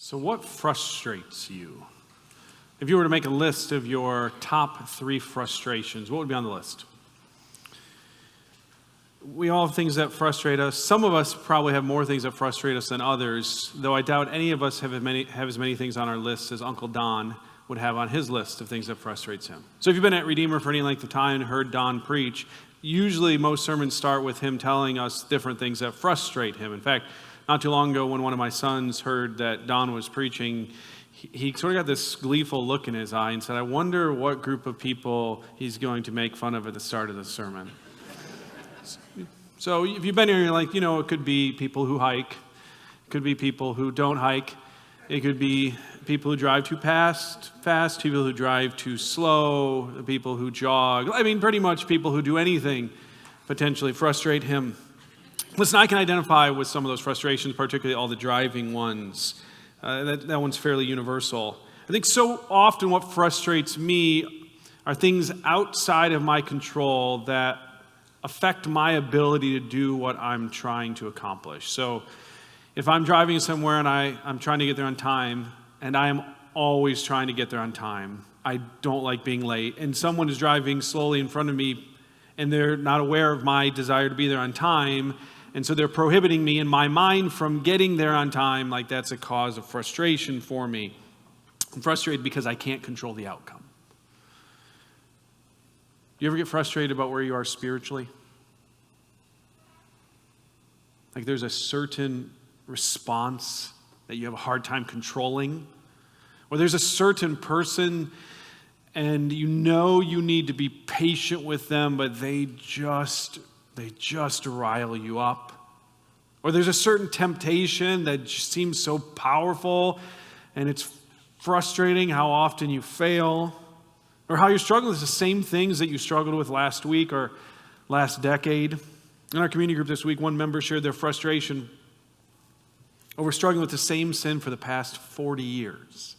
So what frustrates you? If you were to make a list of your top 3 frustrations, what would be on the list? We all have things that frustrate us. Some of us probably have more things that frustrate us than others, though I doubt any of us have as many things on our list as Uncle Don would have on his list of things that frustrates him. So if you've been at Redeemer for any length of time and heard Don preach, usually most sermons start with him telling us different things that frustrate him. In fact, not too long ago when one of my sons heard that Don was preaching, he sort of got this gleeful look in his eye and said, I wonder what group of people he's going to make fun of at the start of the sermon. So if you've been here, you're like, it could be people who hike. It could be people who don't hike. It could be people who drive too fast, people who drive too slow, people who jog. Pretty much people who do anything potentially frustrate him. Listen, I can identify with some of those frustrations, particularly all the driving ones. That one's fairly universal. I think so often what frustrates me are things outside of my control that affect my ability to do what I'm trying to accomplish. So if I'm driving somewhere and I'm trying to get there on time, and I am always trying to get there on time, I don't like being late, and someone is driving slowly in front of me and they're not aware of my desire to be there on time, and so they're prohibiting me in my mind from getting there on time, like that's a cause of frustration for me. I'm frustrated because I can't control the outcome. Do you ever get frustrated about where you are spiritually? Like there's a certain response that you have a hard time controlling? Or there's a certain person and you need to be patient with them, but they just rile you up. Or there's a certain temptation that just seems so powerful and it's frustrating how often you fail. Or how you're struggling with the same things that you struggled with last week or last decade. In our community group this week, one member shared their frustration over struggling with the same sin for the past 40 years.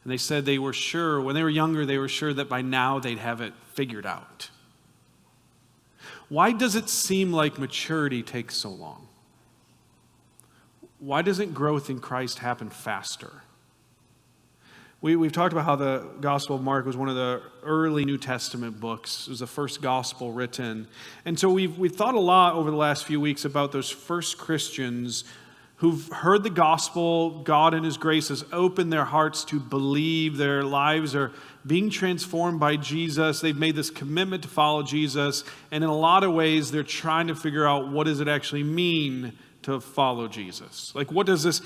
And they said they were sure, when they were younger, they were sure that by now they'd have it figured out. Why does it seem like maturity takes so long? Why doesn't growth in Christ happen faster? We've talked about how the Gospel of Mark was one of the early New Testament books. It was the first gospel written. And so we've thought a lot over the last few weeks about those first Christians who've heard the gospel. God in His grace has opened their hearts to believe. Their lives are being transformed by Jesus. They've made this commitment to follow Jesus. And in a lot of ways, they're trying to figure out what does it actually mean to follow Jesus? Like, what does this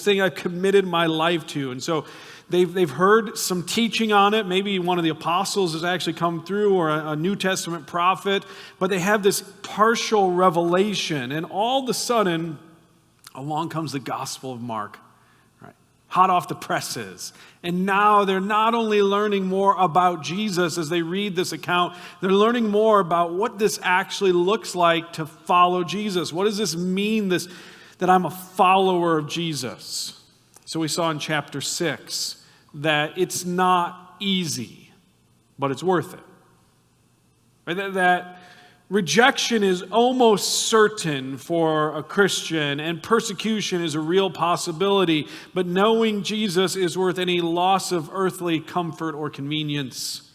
thing I've committed my life to? And so they've heard some teaching on it. Maybe one of the apostles has actually come through, or a New Testament prophet. But they have this partial revelation. And all of a sudden, along comes the Gospel of Mark, right? Hot off the presses. And now they're not only learning more about Jesus as they read this account, they're learning more about what this actually looks like to follow Jesus. What does this mean, that I'm a follower of Jesus? So we saw in chapter 6 that it's not easy, but it's worth it. Right? That rejection is almost certain for a Christian, and persecution is a real possibility, but knowing Jesus is worth any loss of earthly comfort or convenience.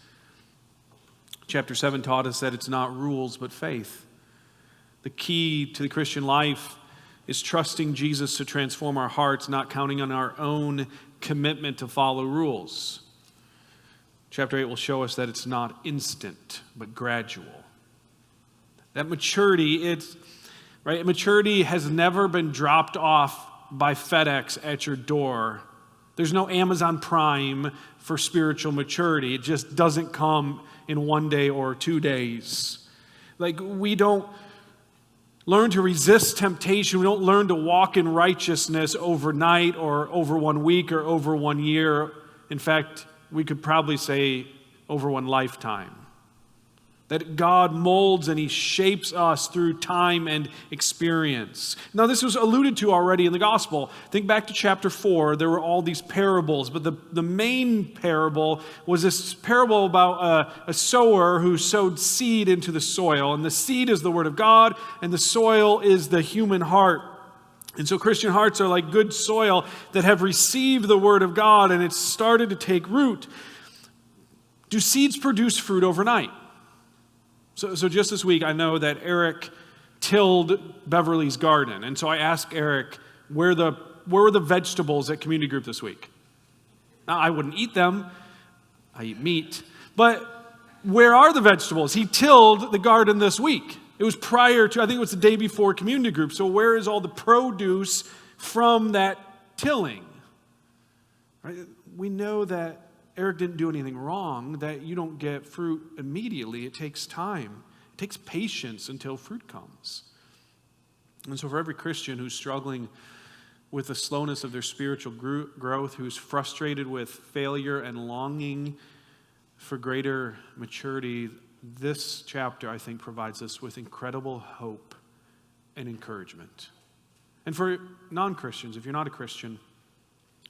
Chapter 7 taught us that it's not rules, but faith. The key to the Christian life is trusting Jesus to transform our hearts, not counting on our own commitment to follow rules. Chapter 8 will show us that it's not instant, but gradual. That maturity, maturity has never been dropped off by FedEx at your door. There's no Amazon Prime for spiritual maturity. It just doesn't come in 1 day or 2 days. Like, we don't learn to resist temptation. We don't learn to walk in righteousness overnight or over 1 week or over 1 year. In fact, we could probably say over one lifetime. That God molds and He shapes us through time and experience. Now, this was alluded to already in the gospel. Think back to chapter 4. There were all these parables, but the main parable was this parable about a sower who sowed seed into the soil. And the seed is the word of God, and the soil is the human heart. And so Christian hearts are like good soil that have received the word of God and it's started to take root. Do seeds produce fruit overnight? So just this week, I know that Eric tilled Beverly's garden. And so I asked Eric, where were the vegetables at community group this week? Now, I wouldn't eat them. I eat meat. But where are the vegetables? He tilled the garden this week. It was prior to, I think it was the day before community group. So where is all the produce from that tilling? Right? We know that Eric didn't do anything wrong, that you don't get fruit immediately. It takes time. It takes patience until fruit comes. And so for every Christian who's struggling with the slowness of their spiritual growth, who's frustrated with failure and longing for greater maturity, this chapter, I think, provides us with incredible hope and encouragement. And for non-Christians, if you're not a Christian,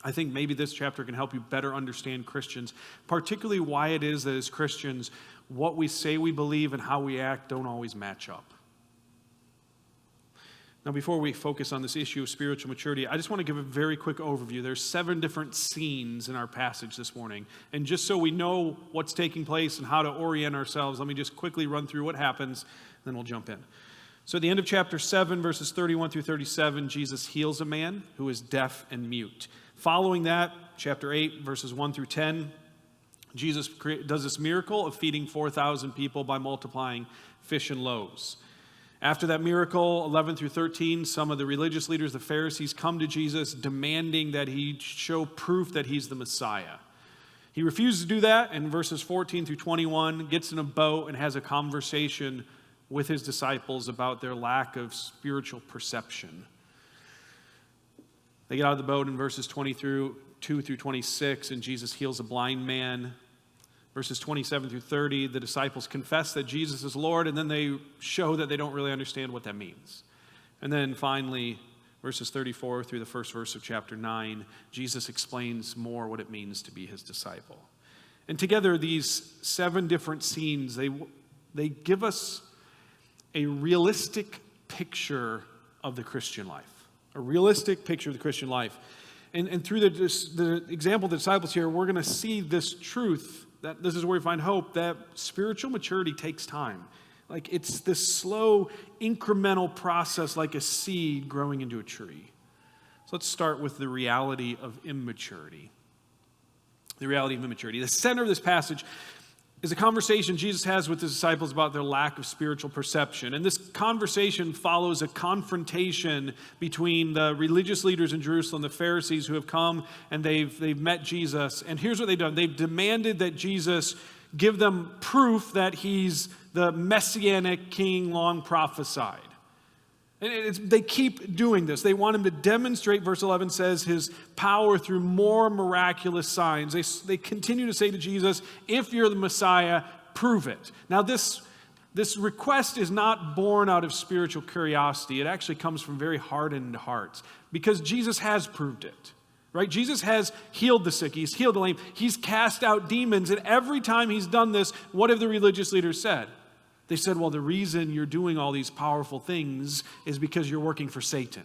I think maybe this chapter can help you better understand Christians, particularly why it is that as Christians, what we say we believe and how we act don't always match up. Now, before we focus on this issue of spiritual maturity, I just want to give a very quick overview. There's 7 different scenes in our passage this morning. And just so we know what's taking place and how to orient ourselves, let me just quickly run through what happens, then we'll jump in. So at the end of chapter 7, verses 31 through 37, Jesus heals a man who is deaf and mute. Following that, chapter 8, verses 1 through 10, Jesus does this miracle of feeding 4,000 people by multiplying fish and loaves. After that miracle, 11 through 13, some of the religious leaders, the Pharisees, come to Jesus demanding that he show proof that he's the Messiah. He refuses to do that, and verses 14 through 21 gets in a boat and has a conversation with his disciples about their lack of spiritual perception. They get out of the boat in verses 22 through 26, and Jesus heals a blind man. Verses 27 through 30, the disciples confess that Jesus is Lord, and then they show that they don't really understand what that means. And then finally, verses 34 through the first verse of chapter 9, Jesus explains more what it means to be his disciple. And together, these 7 different scenes, they give us a realistic picture of the Christian life. A realistic picture of the Christian life. And through the example of the disciples here, we're going to see this truth, that this is where we find hope, that spiritual maturity takes time. Like it's this slow, incremental process like a seed growing into a tree. So let's start with the reality of immaturity. The reality of immaturity. The center of this passage is a conversation Jesus has with his disciples about their lack of spiritual perception. And this conversation follows a confrontation between the religious leaders in Jerusalem, the Pharisees, who have come and they've met Jesus. And here's what they've done. They've demanded that Jesus give them proof that he's the messianic king long prophesied. And they keep doing this. They want him to demonstrate, verse 11 says, his power through more miraculous signs. They continue to say to Jesus, if you're the Messiah, prove it. Now this request is not born out of spiritual curiosity. It actually comes from very hardened hearts because Jesus has proved it. Right? Jesus has healed the sick. He's healed the lame. He's cast out demons. And every time he's done this, what have the religious leaders said? They said, well, the reason you're doing all these powerful things is because you're working for Satan.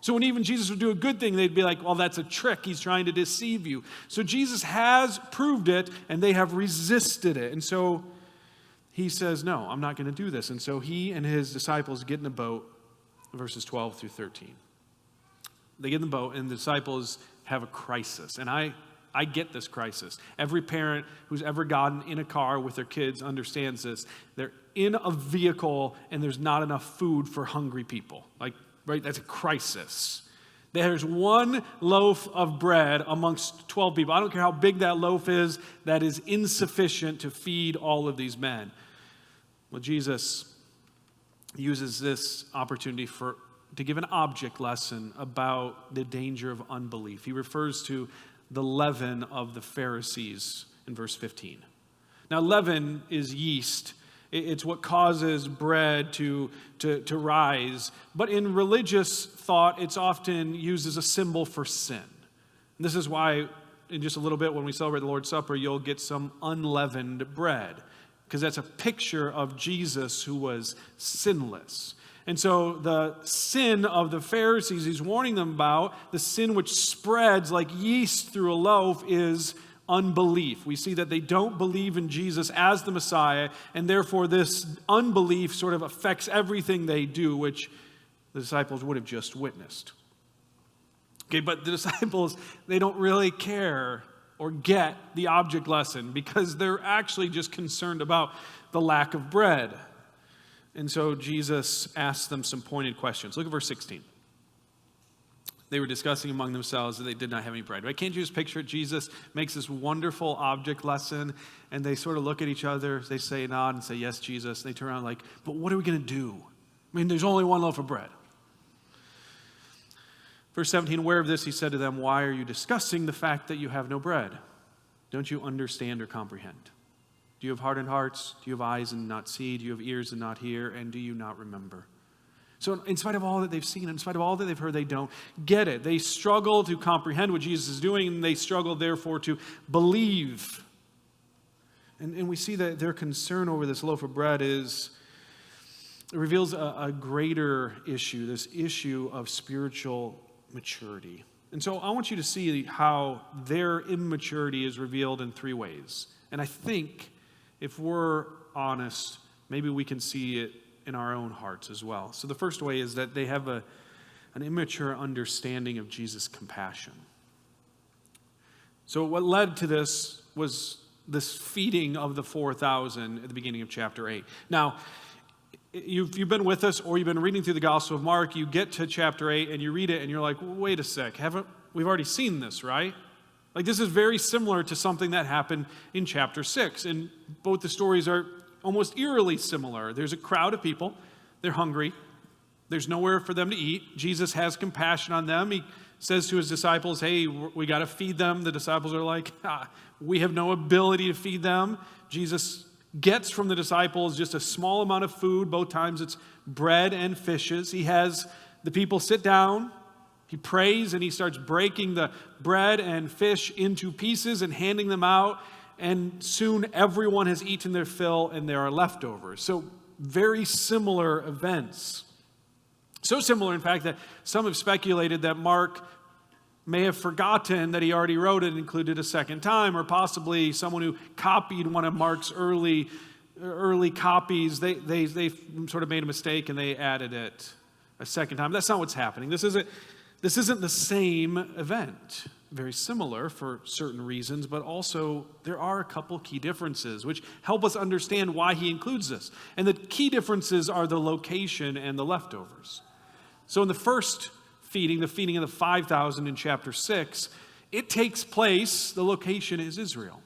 So when even Jesus would do a good thing, they'd be like, well, that's a trick. He's trying to deceive you. So Jesus has proved it, and they have resisted it. And so he says, no, I'm not going to do this. And so he and his disciples get in a boat, verses 12 through 13. They get in the boat, and the disciples have a crisis. And I get this crisis. Every parent who's ever gotten in a car with their kids understands this. They're in a vehicle and there's not enough food for hungry people. Like, right? That's a crisis. There's one loaf of bread amongst 12 people. I don't care how big that loaf is, that is insufficient to feed all of these men. Well, Jesus uses this opportunity to give an object lesson about the danger of unbelief. He refers to the leaven of the Pharisees in verse 15. Now, leaven is yeast. It's what causes bread to rise. But in religious thought, it's often used as a symbol for sin. And this is why, in just a little bit, when we celebrate the Lord's Supper, you'll get some unleavened bread, because that's a picture of Jesus who was sinless. And so the sin of the Pharisees he's warning them about, the sin which spreads like yeast through a loaf, is unbelief. We see that they don't believe in Jesus as the Messiah, and therefore this unbelief sort of affects everything they do, which the disciples would have just witnessed. Okay, but the disciples, they don't really care or get the object lesson because they're actually just concerned about the lack of bread. And so Jesus asked them some pointed questions. Look at verse 16. They were discussing among themselves that they did not have any bread. Right? Can't you just picture it? Jesus makes this wonderful object lesson, and they sort of look at each other. They say, nod, and say, yes, Jesus. And they turn around like, but what are we going to do? I mean, there's only one loaf of bread. Verse 17, aware of this, he said to them, why are you discussing the fact that you have no bread? Don't you understand or comprehend? Do you have hardened hearts? Do you have eyes and not see? Do you have ears and not hear? And do you not remember? So in spite of all that they've seen, in spite of all that they've heard, they don't get it. They struggle to comprehend what Jesus is doing, and they struggle, therefore, to believe. And we see that their concern over this loaf of bread it reveals a greater issue, this issue of spiritual maturity. And so I want you to see how their immaturity is revealed in three ways. And I think if we're honest, maybe we can see it in our own hearts as well. So the first way is that they have an immature understanding of Jesus' compassion. So what led to this was this feeding of the 4,000 at the beginning of chapter 8. Now, you've been with us or you've been reading through the Gospel of Mark, you get to chapter 8 and you read it and you're like, wait a sec, we've already seen this, right? Like this is very similar to something that happened in chapter 6. And both the stories are almost eerily similar. There's a crowd of people. They're hungry. There's nowhere for them to eat. Jesus has compassion on them. He says to his disciples, hey, we got to feed them. The disciples are like, we have no ability to feed them. Jesus gets from the disciples just a small amount of food. Both times it's bread and fishes. He has the people sit down. He prays and he starts breaking the bread and fish into pieces and handing them out. And soon everyone has eaten their fill and there are leftovers. So very similar events. So similar, in fact, that some have speculated that Mark may have forgotten that he already wrote it and included a second time, or possibly someone who copied one of Mark's early copies, they sort of made a mistake and they added it a second time. That's not what's happening. This isn't the same event. Very similar for certain reasons, but also there are a couple key differences which help us understand why he includes this. And the key differences are the location and the leftovers. So in the first feeding, the feeding of the 5,000 in chapter 6, it takes place, the location is Israel,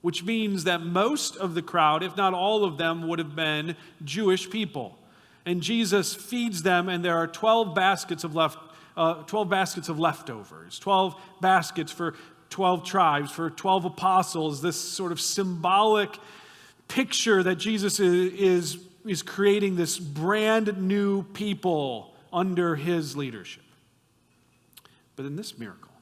which means that most of the crowd, if not all of them, would have been Jewish people. And Jesus feeds them, and there are 12 baskets of leftovers, 12 baskets for 12 tribes, for 12 apostles, this sort of symbolic picture that Jesus is creating this brand new people under his leadership. But in this miracle,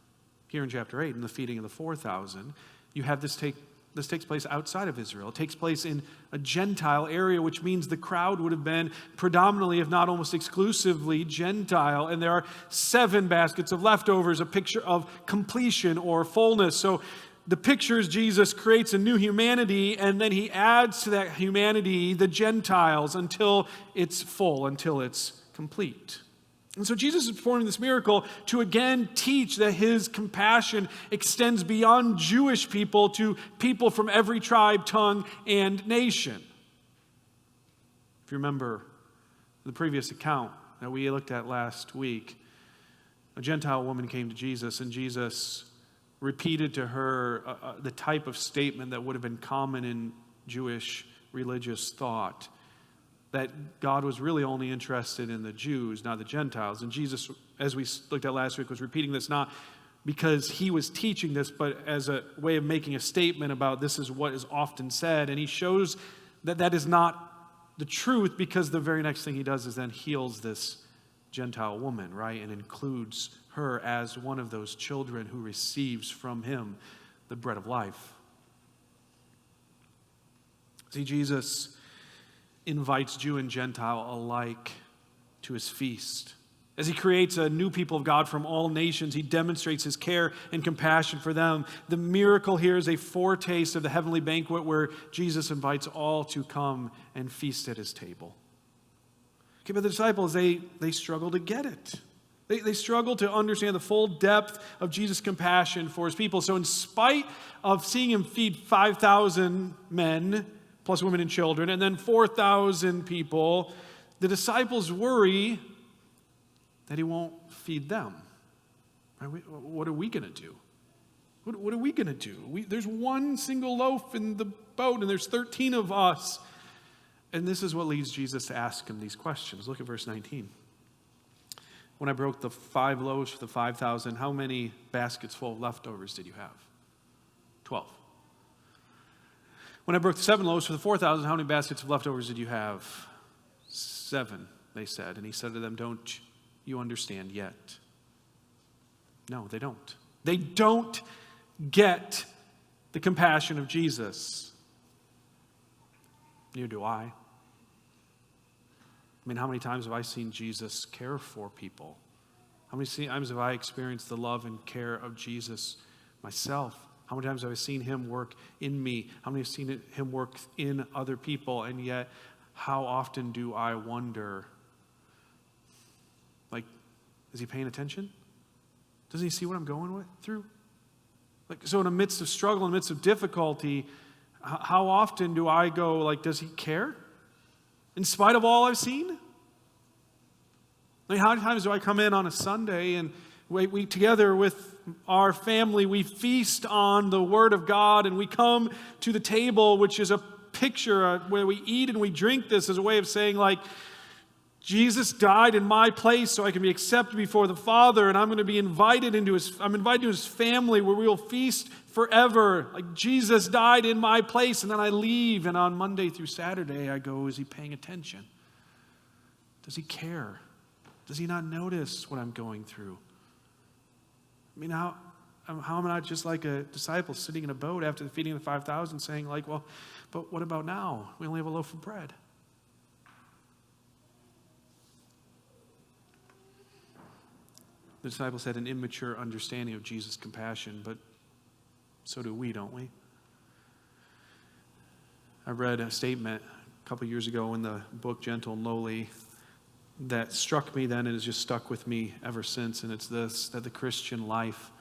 here in chapter 8, in the feeding of the 4,000, you have this takes place outside of Israel. It takes place in a Gentile area, which means the crowd would have been predominantly, if not almost exclusively, Gentile. And there are 7 baskets of leftovers, a picture of completion or fullness. So the picture is Jesus creates a new humanity, and then he adds to that humanity the Gentiles until it's full, until it's complete. And so Jesus is performing this miracle to again teach that his compassion extends beyond Jewish people to people from every tribe, tongue, and nation. If you remember the previous account that we looked at last week, a Gentile woman came to Jesus, and Jesus repeated to her the type of statement that would have been common in Jewish religious thought, that God was really only interested in the Jews, not the Gentiles. And Jesus, as we looked at last week, was repeating this not because he was teaching this, but as a way of making a statement about this is what is often said. And he shows that that is not the truth, because the very next thing he does is then heals this Gentile woman, right? And includes her as one of those children who receives from him the bread of life. See, Jesus invites Jew and Gentile alike to his feast. As he creates a new people of God from all nations, he demonstrates his care and compassion for them. The miracle here is a foretaste of the heavenly banquet where Jesus invites all to come and feast at his table. Okay, but the disciples, they struggle to get it. They struggle to understand the full depth of Jesus' compassion for his people. So in spite of seeing him feed 5,000 men, plus women and children, and then 4,000 people, the disciples worry that he won't feed them. What are we going to do? What are we going to do? There's one single loaf in the boat, and there's 13 of us. And this is what leads Jesus to ask him these questions. Look at verse 19. When I broke the 5 loaves for the 5,000, how many baskets full of leftovers did you have? 12. When I broke the 7 loaves for the 4,000, how many baskets of leftovers did you have? 7, they said. And he said to them, don't you understand yet? No, they don't. They don't get the compassion of Jesus. Neither do I. I mean, how many times have I seen Jesus care for people? How many times have I experienced the love and care of Jesus myself? How many times have I seen him work in me? How many have seen him work in other people? And yet, how often do I wonder, like, is he paying attention? Doesn't he see what I'm going through? So in the midst of struggle, in the midst of difficulty, how often do I go, like, does he care? In spite of all I've seen? Like, how many times do I come in on a Sunday and we together with our family, we feast on the Word of God, and we come to the table, which is a picture where we eat and we drink this as a way of saying, like, Jesus died in my place so I can be accepted before the Father, and I'm invited into his family where we will feast forever. Like, Jesus died in my place, and then I leave, and on Monday through Saturday I go, is he paying attention? Does he care? Does he not notice what I'm going through? I mean, how am I not just like a disciple sitting in a boat after the feeding of the 5,000 saying, like, well, but what about now? We only have a loaf of bread. The disciples had an immature understanding of Jesus' compassion, but so do we, don't we? I read a statement a couple years ago in the book Gentle and Lowly that struck me then and has just stuck with me ever since, and it's this, that the Christian life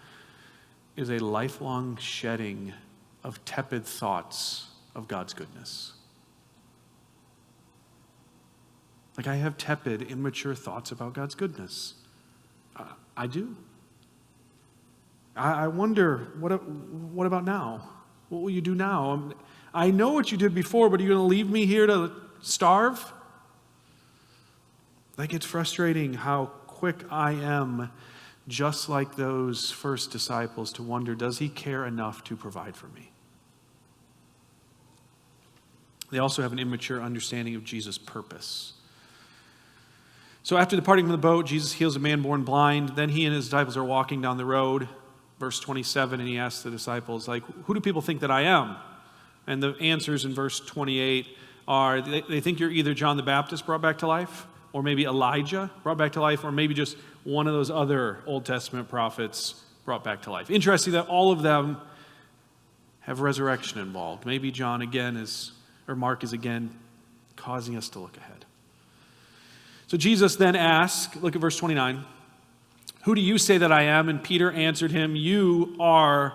is a lifelong shedding of tepid thoughts of God's goodness. Like, I have tepid, immature thoughts about God's goodness. I do. I wonder, what about now? What will you do now? I know what you did before, but are you going to leave me here to starve? Like, it's frustrating how quick I am, just like those first disciples, to wonder, does he care enough to provide for me? They also have an immature understanding of Jesus' purpose. So after departing from the boat, Jesus heals a man born blind. Then he and his disciples are walking down the road. Verse 27, and he asks the disciples, like, who do people think that I am? And the answers in verse 28 are, they think you're either John the Baptist brought back to life, or maybe Elijah brought back to life, or maybe just one of those other Old Testament prophets brought back to life. Interesting that all of them have resurrection involved. Maybe John again or Mark is again causing us to look ahead. So Jesus then asked, look at verse 29, who do you say that I am? And Peter answered him, you are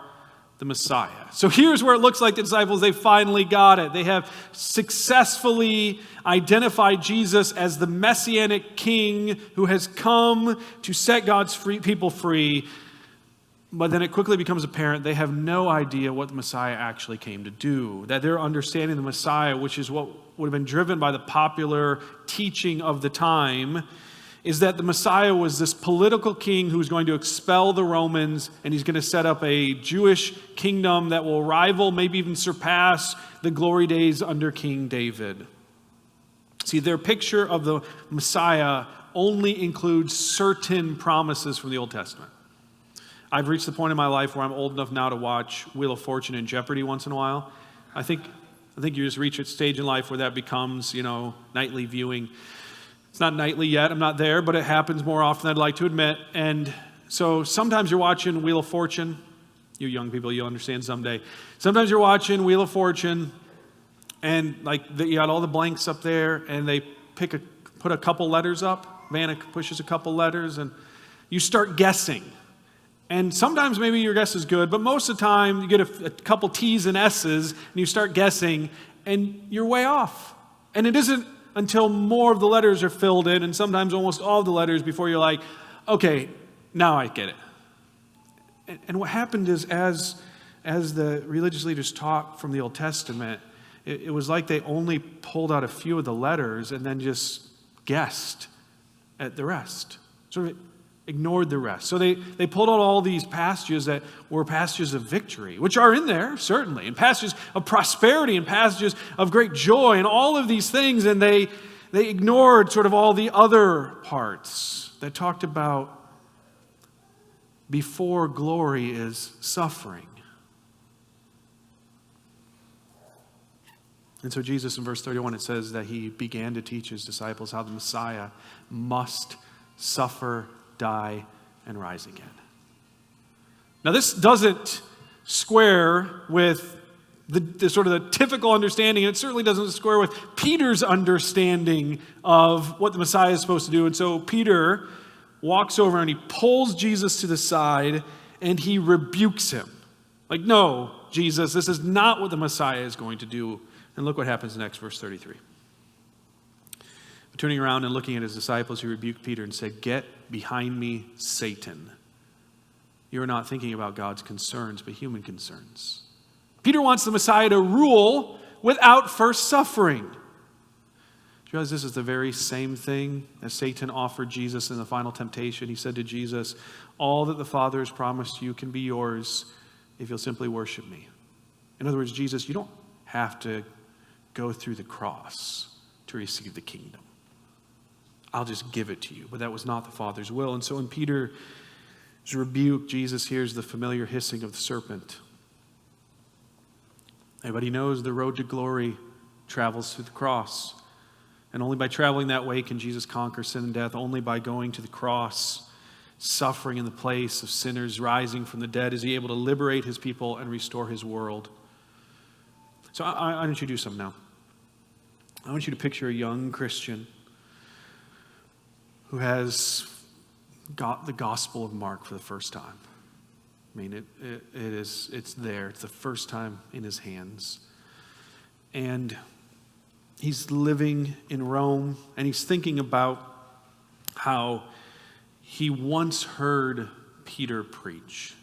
the Messiah. So here's where it looks like the disciples, they finally got it. They have successfully identified Jesus as the messianic king who has come to set God's people free. But then it quickly becomes apparent they have no idea what the Messiah actually came to do. That their understanding of the Messiah, which is what would have been driven by the popular teaching of the time, is that the Messiah was this political king who's going to expel the Romans, and he's going to set up a Jewish kingdom that will rival, maybe even surpass, the glory days under King David. See, their picture of the Messiah only includes certain promises from the Old Testament. I've reached the point in my life where I'm old enough now to watch Wheel of Fortune and Jeopardy once in a while. I think you just reach a stage in life where that becomes, nightly viewing. It's not nightly yet. I'm not there, but it happens more often than I'd like to admit. And so sometimes you're watching Wheel of Fortune. You young people, you'll understand someday. Sometimes you're watching Wheel of Fortune, and you got all the blanks up there, and they put a couple letters up. Vanna pushes a couple letters, and you start guessing. And sometimes maybe your guess is good, but most of the time you get a couple T's and S's, and you start guessing, and you're way off. And it isn't until more of the letters are filled in, and sometimes almost all of the letters, before you're like, okay, now I get it. And what happened is, as the religious leaders taught from the Old Testament, it was like they only pulled out a few of the letters and then just guessed at the rest. Sort of ignored the rest. So they pulled out all these passages that were passages of victory, which are in there, certainly, and passages of prosperity and passages of great joy and all of these things, and they ignored sort of all the other parts that talked about before glory is suffering. And so Jesus, in verse 31, it says that he began to teach his disciples how the Messiah must suffer, die, and rise again. Now, this doesn't square with the sort of the typical understanding, and it certainly doesn't square with Peter's understanding of what the Messiah is supposed to do. And so Peter walks over and he pulls Jesus to the side and he rebukes him. Like, no, Jesus, this is not what the Messiah is going to do. And look what happens next, verse 33. Turning around and looking at his disciples, he rebuked Peter and said, "Get behind me, Satan. You are not thinking about God's concerns, but human concerns." Peter wants the Messiah to rule without first suffering. Do you realize this is the very same thing that Satan offered Jesus in the final temptation? He said to Jesus, "All that the Father has promised you can be yours if you'll simply worship me." In other words, Jesus, you don't have to go through the cross to receive the kingdom. I'll just give it to you. But that was not the Father's will. And so in Peter's rebuke, Jesus hears the familiar hissing of the serpent. Everybody knows the road to glory travels through the cross. And only by traveling that way can Jesus conquer sin and death. Only by going to the cross, suffering in the place of sinners, rising from the dead, is he able to liberate his people and restore his world. So I want you to do something now. I want you to picture a young Christian who has got the Gospel of Mark for the first time. I mean, it's there. It's the first time in his hands. And he's living in Rome, and he's thinking about how he once heard Peter preach.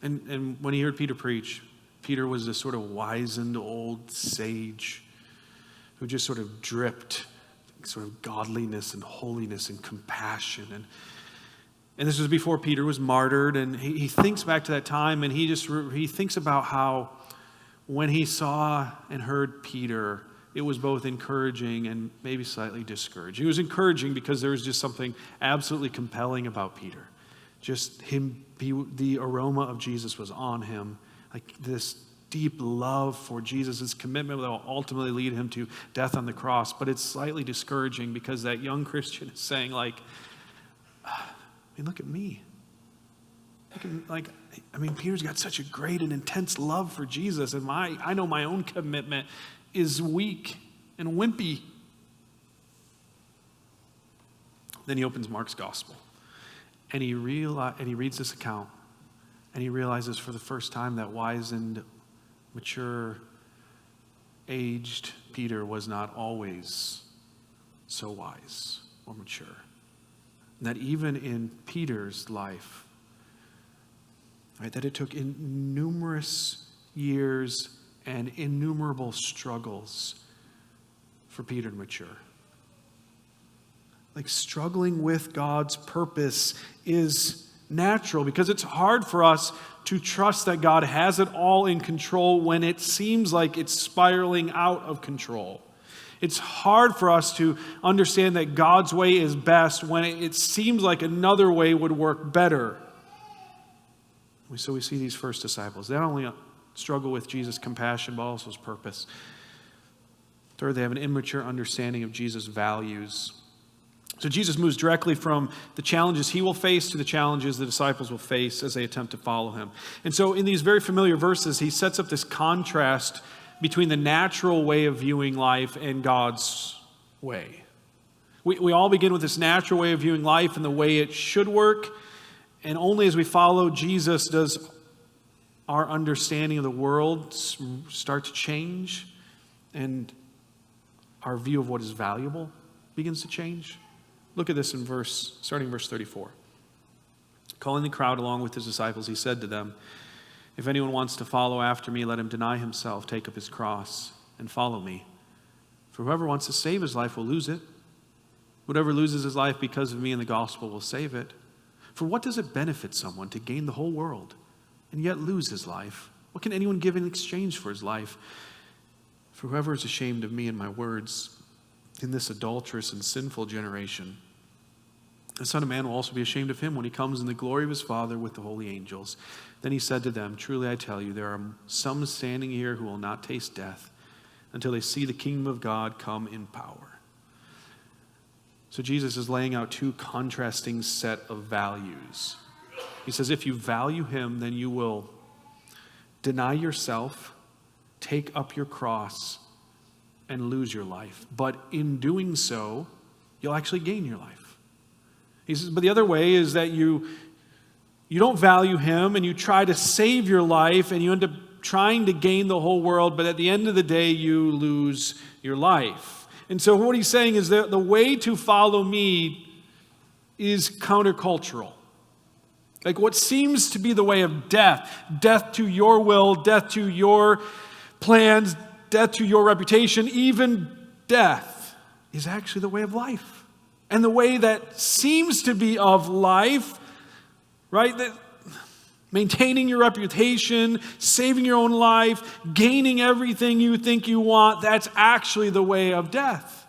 And when he heard Peter preach, Peter was this sort of wizened old sage who just sort of dripped sort of godliness and holiness and compassion. And this was before Peter was martyred, and he thinks back to that time, and he thinks about how when he saw and heard Peter, it was both encouraging and maybe slightly discouraging. It was encouraging because there was just something absolutely compelling about Peter. Just him, the aroma of Jesus was on him, like this deep love for Jesus, his commitment that will ultimately lead him to death on the cross. But it's slightly discouraging because that young Christian is saying, like, I mean, look at me. Peter's got such a great and intense love for Jesus, and I know my own commitment is weak and wimpy. Then he opens Mark's gospel, and he reads this account, and he realizes for the first time that wizened, mature, aged Peter was not always so wise or mature. And that even in Peter's life, right, that it took numerous years and innumerable struggles for Peter to mature. Like, struggling with God's purpose is natural because it's hard for us to trust that God has it all in control when it seems like it's spiraling out of control. It's hard for us to understand that God's way is best when it seems like another way would work better. So we see these first disciples. They not only struggle with Jesus' compassion, but also his purpose. Third, they have an immature understanding of Jesus' values. So Jesus moves directly from the challenges he will face to the challenges the disciples will face as they attempt to follow him. And so in these very familiar verses, he sets up this contrast between the natural way of viewing life and God's way. We all begin with this natural way of viewing life and the way it should work. And only as we follow Jesus does our understanding of the world start to change and our view of what is valuable begins to change. Look at this starting verse 34. Calling the crowd along with his disciples, he said to them, "If anyone wants to follow after me, let him deny himself, take up his cross, and follow me. For whoever wants to save his life will lose it. Whoever loses his life because of me and the gospel will save it. For what does it benefit someone to gain the whole world and yet lose his life? What can anyone give in exchange for his life? For whoever is ashamed of me and my words in this adulterous and sinful generation, the Son of Man will also be ashamed of him when he comes in the glory of his Father with the holy angels." Then he said to them, "Truly I tell you, there are some standing here who will not taste death until they see the kingdom of God come in power." So Jesus is laying out two contrasting set of values. He says, if you value him, then you will deny yourself, take up your cross, and lose your life. But in doing so, you'll actually gain your life. He says, but the other way is that you don't value him and you try to save your life and you end up trying to gain the whole world, but at the end of the day, you lose your life. And so what he's saying is that the way to follow me is countercultural. Like what seems to be the way of death to your will, death to your plans, death to your reputation, even death is actually the way of life. And the way that seems to be of life, right? That maintaining your reputation, saving your own life, gaining everything you think you want, that's actually the way of death.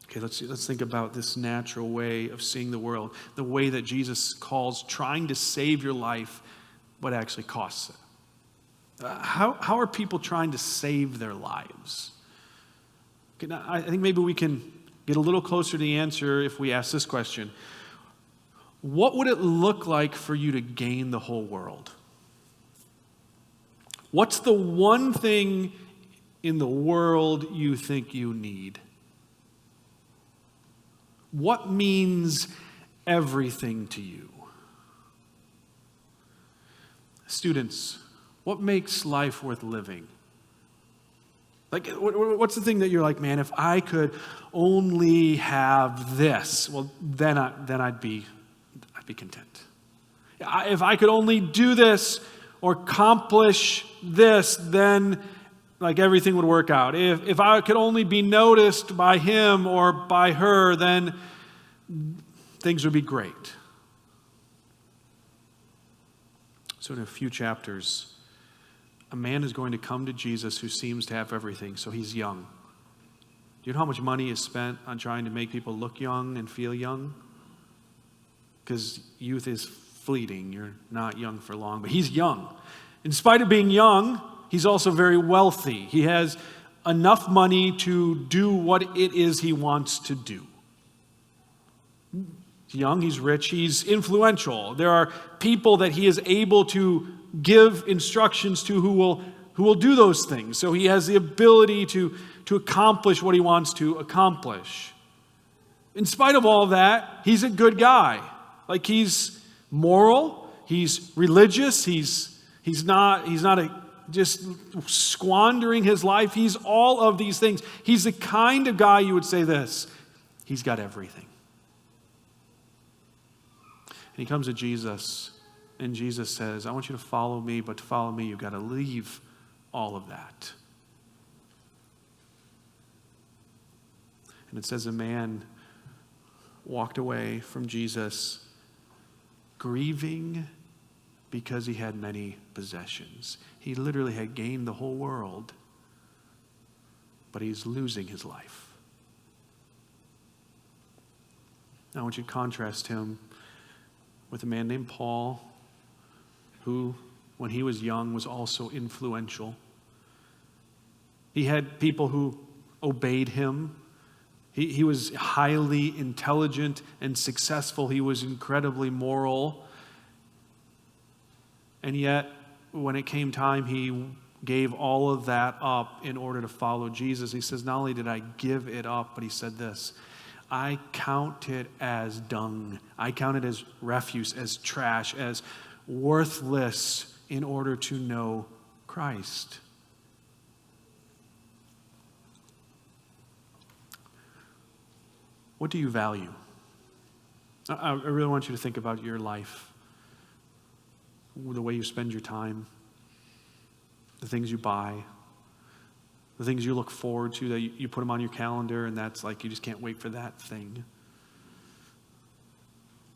Okay, let's think about this natural way of seeing the world, the way that Jesus calls trying to save your life, but actually costs it. How are people trying to save their lives? Okay, now, I think maybe we can get a little closer to the answer if we ask this question. What would it look like for you to gain the whole world? What's the one thing in the world you think you need? What means everything to you? Students, what makes life worth living? Like, what's the thing that you're like, man, if I could only have this, well, then I'd be content. If I could only do this or accomplish this, then like everything would work out. If I could only be noticed by him or by her, then things would be great. So in a few chapters, a man is going to come to Jesus who seems to have everything. So he's young. Do you know how much money is spent on trying to make people look young and feel young? Because youth is fleeting. You're not young for long. But he's young. In spite of being young, he's also very wealthy. He has enough money to do what it is he wants to do. He's young, he's rich, he's influential. There are people that he is able to give instructions to who will do those things. So he has the ability to accomplish what he wants to accomplish. In spite of all that, he's a good guy. Like he's moral, he's religious, he's not just squandering his life. He's all of these things. He's the kind of guy you would say this, he's got everything. And he comes to Jesus, and Jesus says, I want you to follow me, but to follow me, you've got to leave all of that. And it says a man walked away from Jesus grieving because he had many possessions. He literally had gained the whole world, but he's losing his life. Now I want you to contrast him with a man named Paul, who, when he was young, was also influential. He had people who obeyed him. He was highly intelligent and successful. He was incredibly moral. And yet, when it came time, he gave all of that up in order to follow Jesus. He says, not only did I give it up, but he said this, I count it as dung. I count it as refuse, as trash, as worthless in order to know Christ. What do you value? I really want you to think about your life, the way you spend your time, the things you buy, the things you look forward to, that you put them on your calendar, and that's like you just can't wait for that thing.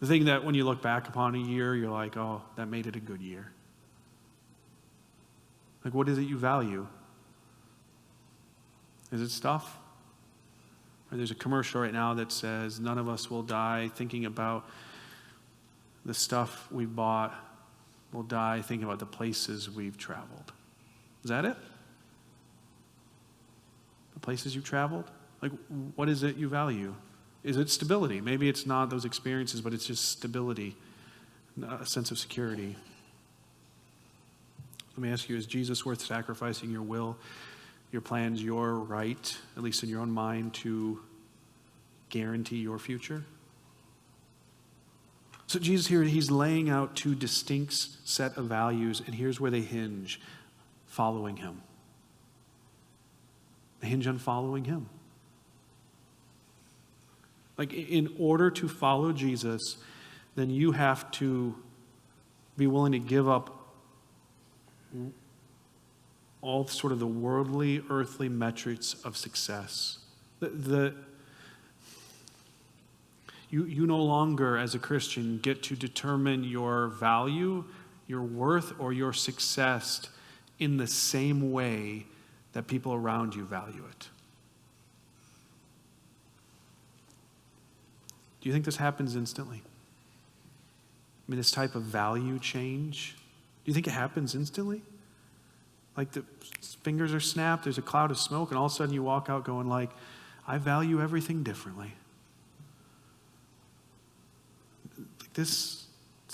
The thing that when you look back upon a year, you're like, oh, that made it a good year. Like, what is it you value? Is it stuff? Or there's a commercial right now that says, none of us will die thinking about the stuff we bought. We'll die thinking about the places we've traveled. Is that it? The places you've traveled? Like, what is it you value? Is it stability? Maybe it's not those experiences, but it's just stability, a sense of security. Let me ask you, is Jesus worth sacrificing your will, your plans, your right, at least in your own mind, to guarantee your future? So Jesus here, he's laying out two distinct set of values, and here's where they hinge: following him. They hinge on following him. Like, in order to follow Jesus, then you have to be willing to give up all sort of the worldly, earthly metrics of success. You no longer, as a Christian, get to determine your value, your worth, or your success in the same way that people around you value it. Do you think this happens instantly? I mean, this type of value change, do you think it happens instantly? Like the fingers are snapped, there's a cloud of smoke, and all of a sudden you walk out going like, I value everything differently. This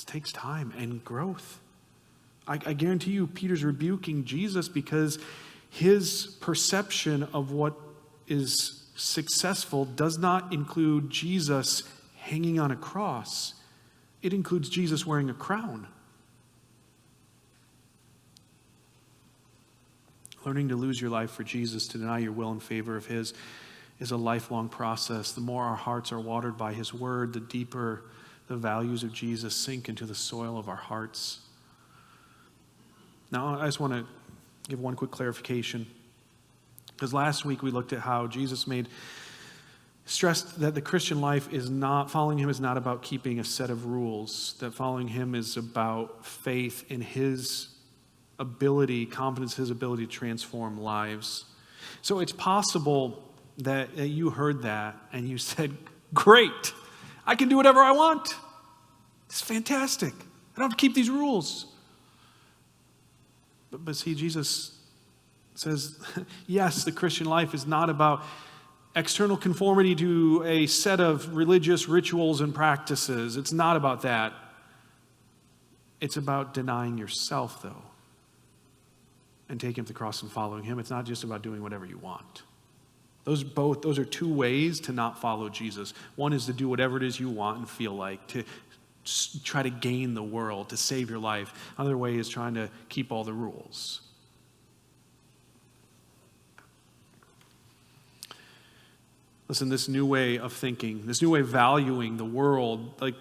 takes time and growth. I guarantee you, Peter's rebuking Jesus because his perception of what is successful does not include Jesus hanging on a cross. It includes Jesus wearing a crown. Learning to lose your life for Jesus, to deny your will in favor of his, is a lifelong process. The more our hearts are watered by his word, the deeper the values of Jesus sink into the soil of our hearts. Now, I just want to give one quick clarification. Because last week we looked at how Jesus stressed that the Christian life is not, following him is not about keeping a set of rules, that following him is about faith in his ability, confidence, his ability to transform lives. So it's possible that you heard that and you said, great, I can do whatever I want. It's fantastic. I don't have to keep these rules. But see, Jesus says, yes, the Christian life is not about external conformity to a set of religious rituals and practices. It's not about that. It's about denying yourself, though, and taking up the cross and following him. It's not just about doing whatever you want. Those are two ways to not follow Jesus. One is to do whatever it is you want and feel like, to try to gain the world, to save your life. Another way is trying to keep all the rules. Listen, this new way of thinking, this new way of valuing the world, like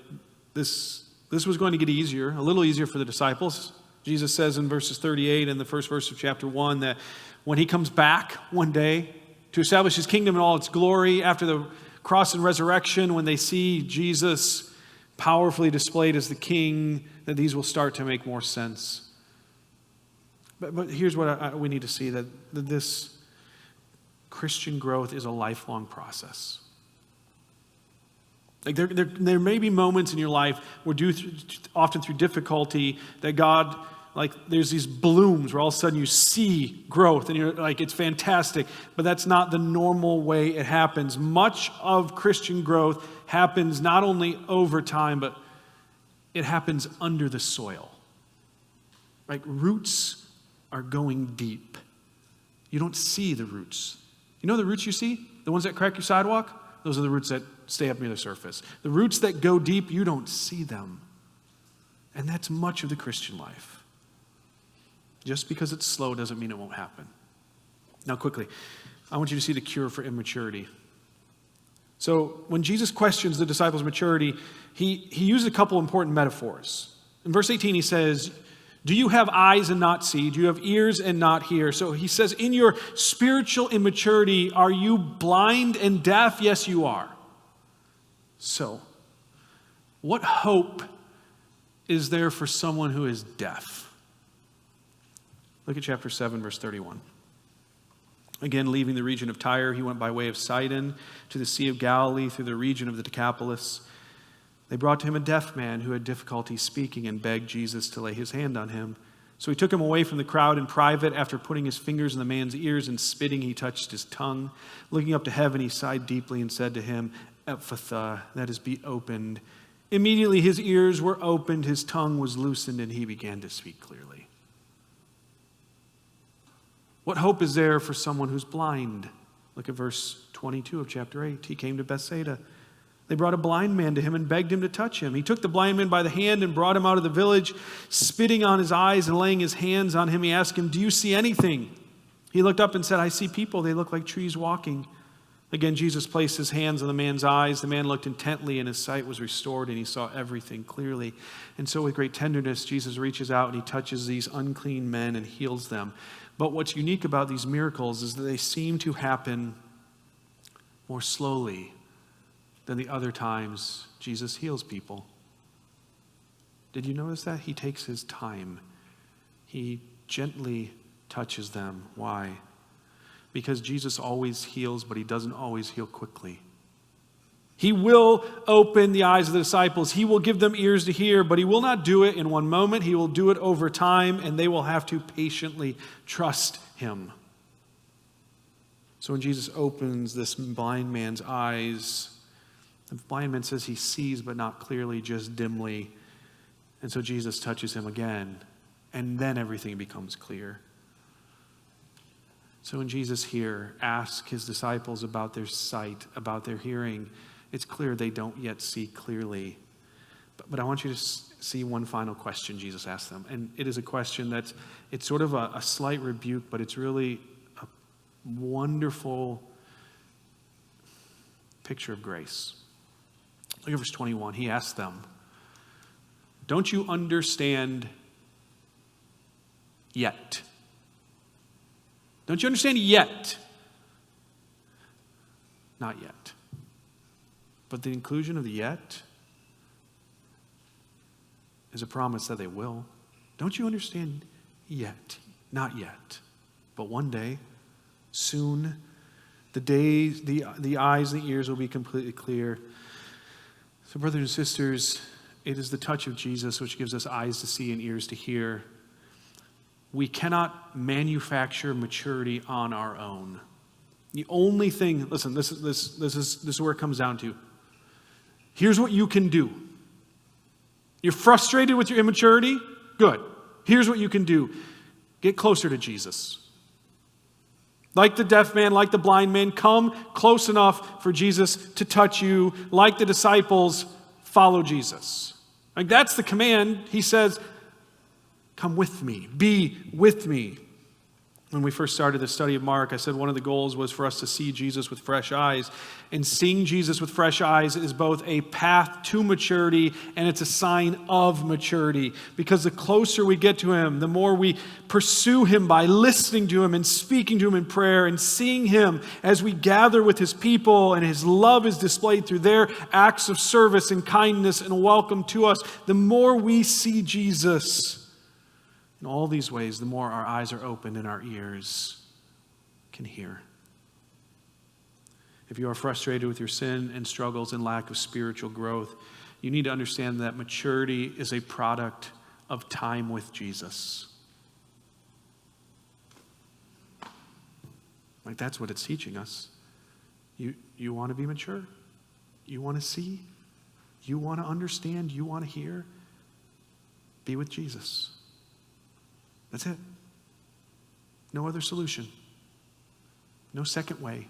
this was going to get easier, a little easier for the disciples. Jesus says in verses 38 and the first verse of chapter 1 that when he comes back one day to establish his kingdom in all its glory after the cross and resurrection, when they see Jesus powerfully displayed as the king, that these will start to make more sense. But here's what we need to see, that this Christian growth is a lifelong process. Like there may be moments in your life where often through difficulty that God like there's these blooms where all of a sudden you see growth and you're like, it's fantastic. But that's not the normal way it happens. Much of Christian growth happens not only over time, but it happens under the soil. Like roots are going deep. You don't see the roots. You know the roots you see? The ones that crack your sidewalk? Those are the roots that stay up near the surface. The roots that go deep, you don't see them. And that's much of the Christian life. Just because it's slow doesn't mean it won't happen. Now quickly, I want you to see the cure for immaturity. So when Jesus questions the disciples' maturity, he uses a couple important metaphors. In verse 18 he says, do you have eyes and not see? Do you have ears and not hear? So he says, in your spiritual immaturity, are you blind and deaf? Yes, you are. So, what hope is there for someone who is deaf? Look at chapter 7, verse 31. Again, leaving the region of Tyre, he went by way of Sidon to the Sea of Galilee through the region of the Decapolis. They brought to him a deaf man who had difficulty speaking and begged Jesus to lay his hand on him. So he took him away from the crowd in private. After putting his fingers in the man's ears and spitting, he touched his tongue. Looking up to heaven, he sighed deeply and said to him, Ephphatha, that is, be opened. Immediately his ears were opened, his tongue was loosened, and he began to speak clearly. What hope is there for someone who's blind? Look at verse 22 of chapter 8. He came to Bethsaida. They brought a blind man to him and begged him to touch him. He took the blind man by the hand and brought him out of the village, spitting on his eyes and laying his hands on him. He asked him, do you see anything? He looked up and said, I see people. They look like trees walking. Again, Jesus placed his hands on the man's eyes. The man looked intently and his sight was restored and he saw everything clearly. And so with great tenderness, Jesus reaches out and he touches these unclean men and heals them. But what's unique about these miracles is that they seem to happen more slowly than the other times Jesus heals people. Did you notice that? He takes his time. He gently touches them. Why? Because Jesus always heals, but he doesn't always heal quickly. He will open the eyes of the disciples. He will give them ears to hear, but he will not do it in one moment. He will do it over time, and they will have to patiently trust him. So when Jesus opens this blind man's eyes, the blind man says he sees, but not clearly, just dimly. And so Jesus touches him again, and then everything becomes clear. So when Jesus here asks his disciples about their sight, about their hearing, it's clear they don't yet see clearly. But I want you to see one final question Jesus asked them. And it is a question it's sort of a slight rebuke, but it's really a wonderful picture of grace. Look at verse 21. He asked them, don't you understand yet? Don't you understand yet? Not yet. But the inclusion of the yet is a promise that they will. Don't you understand yet? Not yet. But one day, soon, the eyes and the ears will be completely clear. So brothers and sisters, it is the touch of Jesus which gives us eyes to see and ears to hear. We cannot manufacture maturity on our own. The only thing, listen, this is where it comes down to. Here's what you can do. You're frustrated with your immaturity? Good. Here's what you can do. Get closer to Jesus. Like the deaf man, like the blind man, come close enough for Jesus to touch you. Like the disciples, follow Jesus. Like that's the command. He says, come with me. Be with me. When we first started the study of Mark, I said one of the goals was for us to see Jesus with fresh eyes. And seeing Jesus with fresh eyes is both a path to maturity and it's a sign of maturity. Because the closer we get to him, the more we pursue him by listening to him and speaking to him in prayer and seeing him as we gather with his people and his love is displayed through their acts of service and kindness and welcome to us. The more we see Jesus in all these ways, the more our eyes are opened and our ears can hear. If you are frustrated with your sin and struggles and lack of spiritual growth, you need to understand that maturity is a product of time with Jesus. Like, that's what it's teaching us. You want to be mature? You want to see? You want to understand? You want to hear? Be with Jesus. That's it. No other solution. No second way.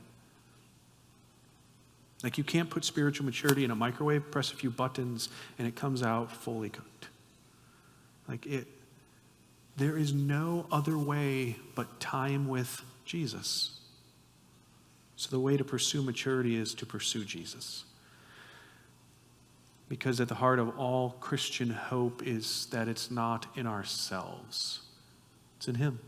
Like, you can't put spiritual maturity in a microwave, press a few buttons, and it comes out fully cooked. There is no other way but time with Jesus. So the way to pursue maturity is to pursue Jesus. Because at the heart of all Christian hope is that it's not in ourselves. It's in Him.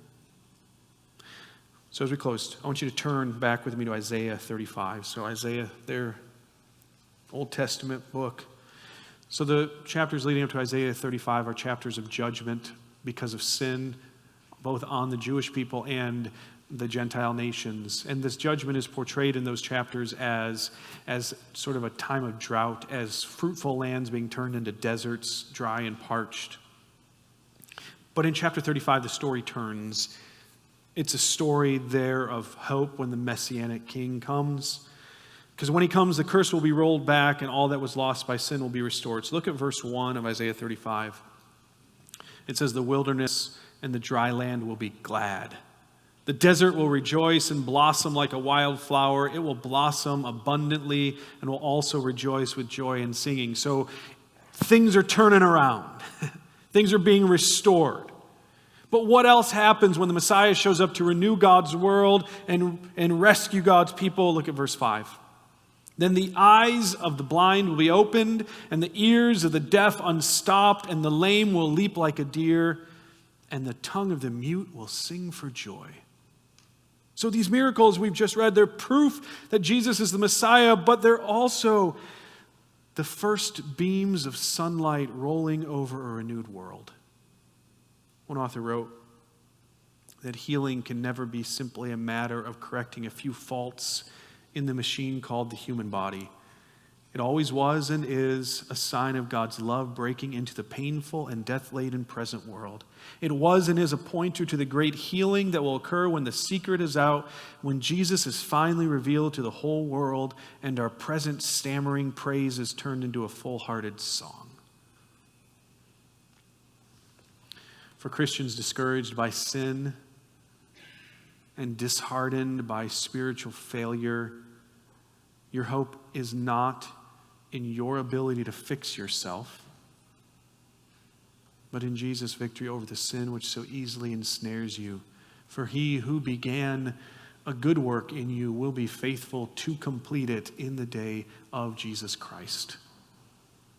So as we close, I want you to turn back with me to Isaiah 35. So Isaiah, their Old Testament book. So the chapters leading up to Isaiah 35 are chapters of judgment because of sin, both on the Jewish people and the Gentile nations. And this judgment is portrayed in those chapters as sort of a time of drought, as fruitful lands being turned into deserts, dry and parched. But in chapter 35, the story turns. It's a story there of hope when the Messianic King comes. Because when He comes, the curse will be rolled back and all that was lost by sin will be restored. So look at verse 1 of Isaiah 35. It says, "The wilderness and the dry land will be glad. The desert will rejoice and blossom like a wildflower. It will blossom abundantly and will also rejoice with joy and singing." So things are turning around. Things are being restored. But what else happens when the Messiah shows up to renew God's world and rescue God's people? Look at verse 5. "Then the eyes of the blind will be opened, and the ears of the deaf unstopped, and the lame will leap like a deer, and the tongue of the mute will sing for joy." So these miracles we've just read, they're proof that Jesus is the Messiah, but they're also the first beams of sunlight rolling over a renewed world. One author wrote that healing can never be simply a matter of correcting a few faults in the machine called the human body. It always was and is a sign of God's love breaking into the painful and death-laden present world. It was and is a pointer to the great healing that will occur when the secret is out, when Jesus is finally revealed to the whole world and our present stammering praise is turned into a full-hearted song. For Christians discouraged by sin and disheartened by spiritual failure, your hope is not in your ability to fix yourself, but in Jesus' victory over the sin which so easily ensnares you. For He who began a good work in you will be faithful to complete it in the day of Jesus Christ.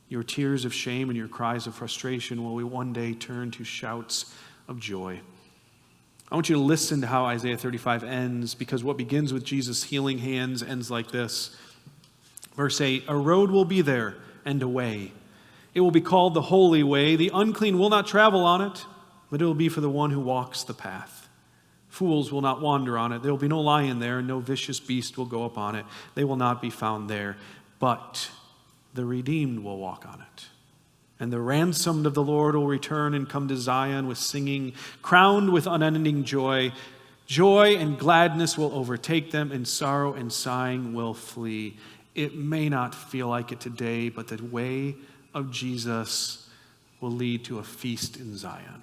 Your tears of shame and your cries of frustration will one day turn to shouts of joy. I want you to listen to how Isaiah 35 ends, because what begins with Jesus' healing hands ends like this. Verse 8, "A road will be there and a way. It will be called the holy way. The unclean will not travel on it, but it will be for the one who walks the path. Fools will not wander on it. There will be no lion there, and no vicious beast will go up on it. They will not be found there, but the redeemed will walk on it. And the ransomed of the Lord will return and come to Zion with singing, crowned with unending joy. Joy and gladness will overtake them, and sorrow and sighing will flee." It may not feel like it today, but the way of Jesus will lead to a feast in Zion.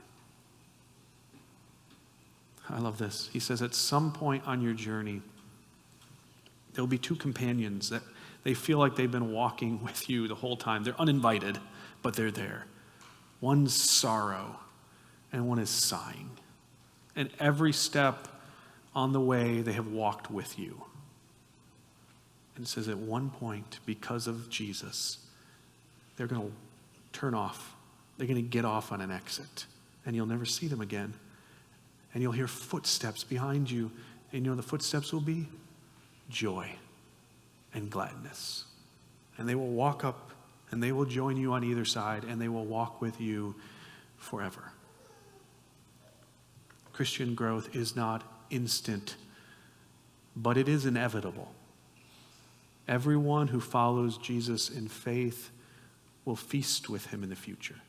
I love this. He says, at some point on your journey, there'll be two companions that they feel like they've been walking with you the whole time. They're uninvited, but they're there. One's sorrow, and one is sighing. And every step on the way, they have walked with you. And it says at one point, because of Jesus, they're going to turn off. They're going to get off on an exit. And you'll never see them again. And you'll hear footsteps behind you. And you know the footsteps will be? Joy and gladness. And they will walk up and they will join you on either side and they will walk with you forever. Christian growth is not instant, but it is inevitable. Everyone who follows Jesus in faith will feast with Him in the future.